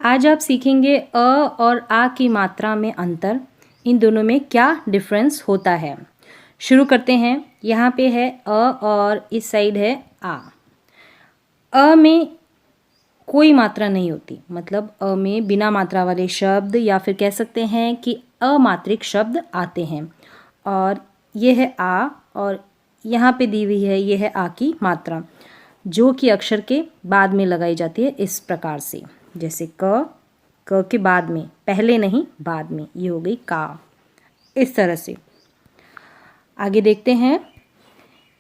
आज आप सीखेंगे अ और आ की मात्रा में अंतर, इन दोनों में क्या डिफरेंस होता है। शुरू करते हैं। यहाँ पे है अ और इस साइड है आ। अ में कोई मात्रा नहीं होती, मतलब अ में बिना मात्रा वाले शब्द या फिर कह सकते हैं कि अमात्रिक शब्द आते हैं। और ये है आ और यहाँ पे दी हुई है ये है आ की मात्रा, जो कि अक्षर के बाद में लगाई जाती है इस प्रकार से, जैसे क के बाद में, पहले नहीं बाद में, ये हो गई का। इस तरह से आगे देखते हैं।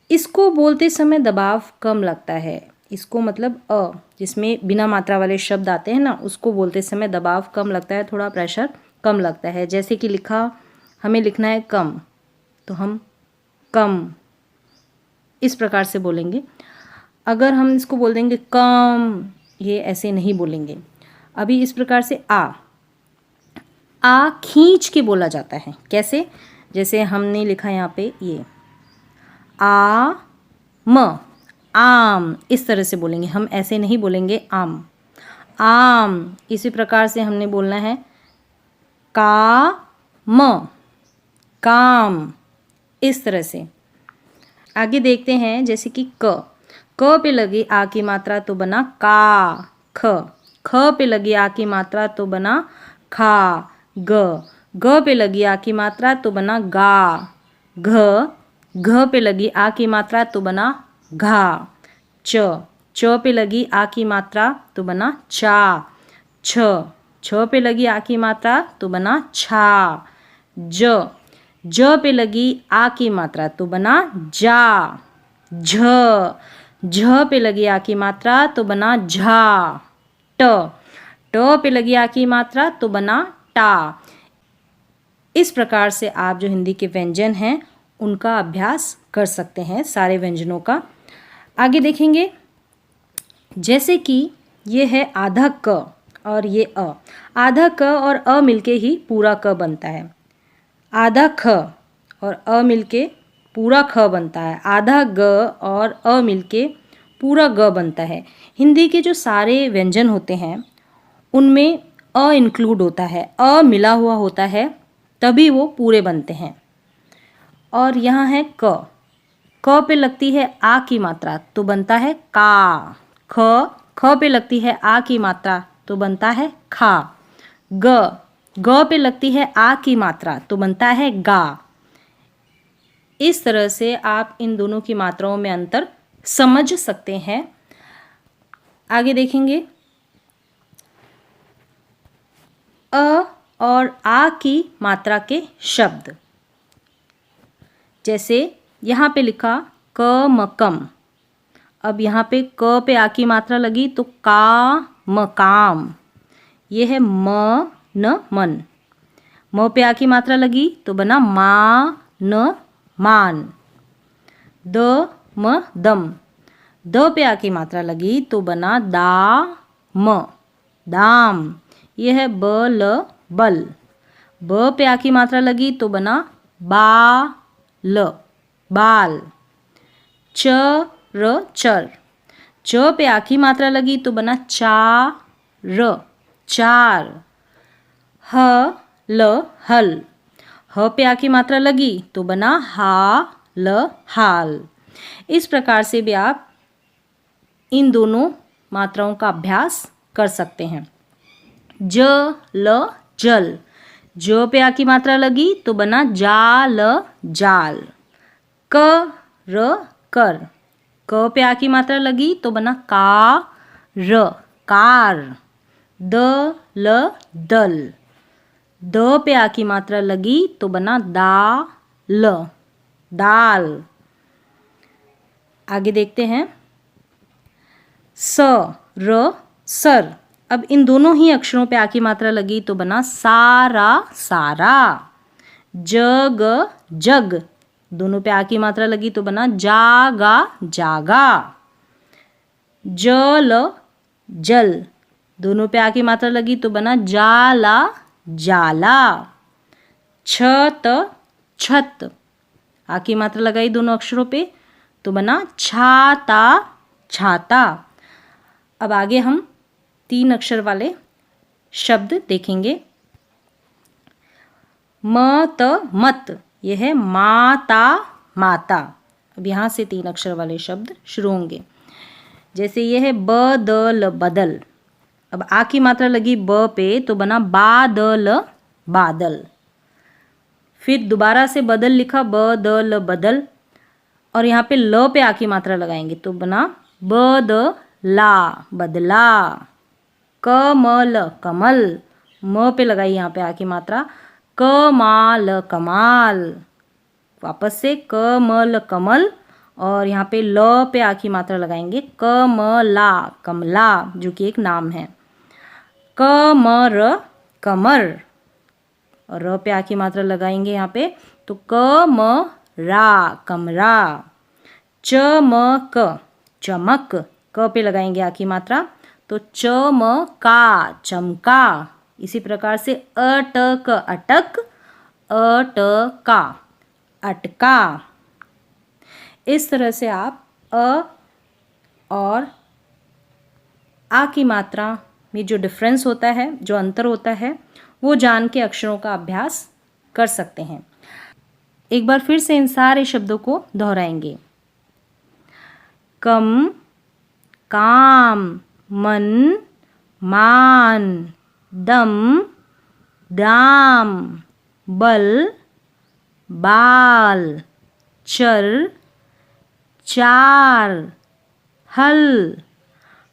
इसको बोलते समय दबाव कम लगता है। इसको मतलब अ जिसमें बिना मात्रा वाले शब्द आते हैं ना, उसको बोलते समय दबाव कम लगता है, थोड़ा प्रेशर कम लगता है। जैसे कि हमें लिखना है कम, तो हम कम इस प्रकार से बोलेंगे। अगर हम इसको बोल देंगे कम, ये ऐसे नहीं बोलेंगे। अभी इस प्रकार से आ खींच के बोला जाता है। कैसे? जैसे हमने लिखा यहाँ पे ये आ म, आम, इस तरह से बोलेंगे हम, ऐसे नहीं बोलेंगे आम। आम इसी प्रकार से हमने बोलना है काम, काम, इस तरह से। आगे देखते हैं, जैसे कि क पे लगी आ की मात्रा तो बना का। ख पे लगी आ की मात्रा तो बना खा। ग पे लगी आ की मात्रा तो बना गा। घ पे लगी आ की मात्रा तो बना घा। च पे लगी आ की मात्रा तो बना चा। छ पे लगी आ की मात्रा तो बना छा। ज पे लगी आ की मात्रा तो बना जा। झ पे लगी आ की मात्रा तो बना झा। ट पे लगी आ की मात्रा तो बना टा। इस प्रकार से आप जो हिंदी के व्यंजन हैं उनका अभ्यास कर सकते हैं, सारे व्यंजनों का। आगे देखेंगे, जैसे कि ये है आधा क और ये अ। आधा क और अ मिलके ही पूरा क बनता है। आधा ख और अ मिलके पूरा ख बनता है। आधा ग और अ मिलके पूरा ग बनता है। हिंदी के जो सारे व्यंजन होते हैं उनमें अ इंक्लूड होता है, अ मिला हुआ होता है, तभी वो पूरे बनते हैं। और यहाँ है क पे लगती है आ की मात्रा तो बनता है का। ख पे लगती है आ की मात्रा तो बनता है खा। ग पे लगती है आ की मात्रा तो बनता है गा। इस तरह से आप इन दोनों की मात्राओं में अंतर समझ सकते हैं। आगे देखेंगे, अ और आ की मात्रा के शब्द, जैसे यहाँ पे लिखा क मकम। अब यहाँ पे क पे आ की मात्रा लगी तो का मकाम। ये है म न मन। म पे आ की मात्रा लगी तो बना मा न मान। द म दम। द पे आ की मात्रा लगी तो बना दा म दाम। यह है ब ल बल। ब पे आ की मात्रा लगी तो बना बा ल बाल। च र चर। च पे आ की मात्रा लगी तो बना चा र चार। ह ल हल। ह पे आ की मात्रा लगी तो बना हा ल हाल। इस प्रकार से भी आप इन दोनों मात्राओं का अभ्यास कर सकते हैं। ज ल जल। ज पे आ की मात्रा लगी तो बना जाल जाल। क र कर। क पे आ की मात्रा लगी तो बना का र कार। द ल दल। द पे आ की मात्रा लगी तो बना दा ल दाल। आगे देखते हैं, स र सर। अब इन दोनों ही अक्षरों पे आ की मात्रा लगी तो बना सारा सारा। जग जग। दोनों पे आ की मात्रा लगी तो बना जागा जागा। जल जल। दोनों पे आ की मात्रा लगी तो बना जाला जाला। छत छत। आ की मात्रा लगाई दोनों अक्षरों पे तो बना छाता छाता। अब आगे हम 3 अक्षर वाले शब्द देखेंगे। मत मत, यह है माता माता। अब यहाँ से 3 अक्षर वाले शब्द शुरू होंगे। जैसे यह है बदल बदल। अब आ की मात्रा लगी ब पे तो बना बादल बादल। फिर दोबारा से बदल लिखा बदल बदल, और यहाँ पे ल पे आ की मात्रा लगाएंगे तो बना बदला बदला। कमल कमल, म पे लगाई यहाँ पे आ की मात्रा, कमाल कमाल। वापस से कमल कमल, और यहाँ पे ल पे आ की मात्रा लगाएंगे, कमला कमला, जो कि एक नाम है। कमर कमर, और र पे आ की मात्रा लगाएंगे यहाँ पे तो कमरा कमरा। चमक चमक, क पे लगाएंगे आ की मात्रा तो चमका चमका। इसी प्रकार से अटक अटक, अटका अटका। इस तरह से आप अ और आ की मात्रा में जो डिफरेंस होता है, जो अंतर होता है, वो जान के अक्षरों का अभ्यास कर सकते हैं। एक बार फिर से इन सारे शब्दों को दोहराएंगे। कम काम मन मान दम दाम बल बाल चर चार हल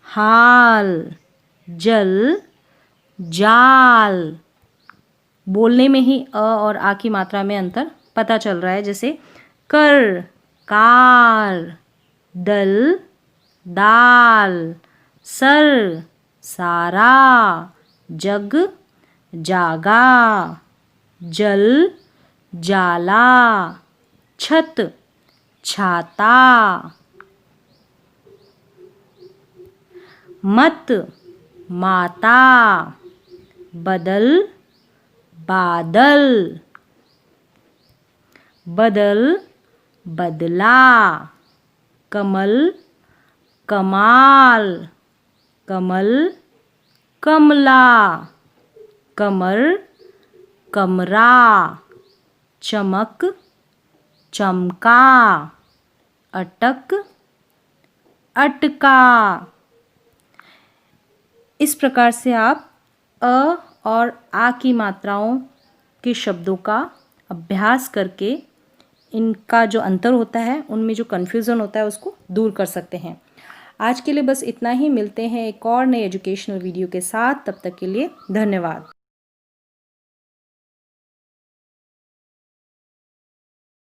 हाल जल जाल। बोलने में ही अ और आ की मात्रा में अंतर पता चल रहा है। जैसे कर कार दल दाल सर सारा जग जागा जल जाला छत छाता। मत माता बदल बादल बदल बदला कमल कमाल कमल कमला कमर कमरा चमक चमका अटक अटका। इस प्रकार से आप अ और आ की मात्राओं के शब्दों का अभ्यास करके इनका जो अंतर होता है, उनमें जो कन्फ्यूज़न होता है, उसको दूर कर सकते हैं। आज के लिए बस इतना ही। मिलते हैं एक और नए एजुकेशनल वीडियो के साथ। तब तक के लिए धन्यवाद।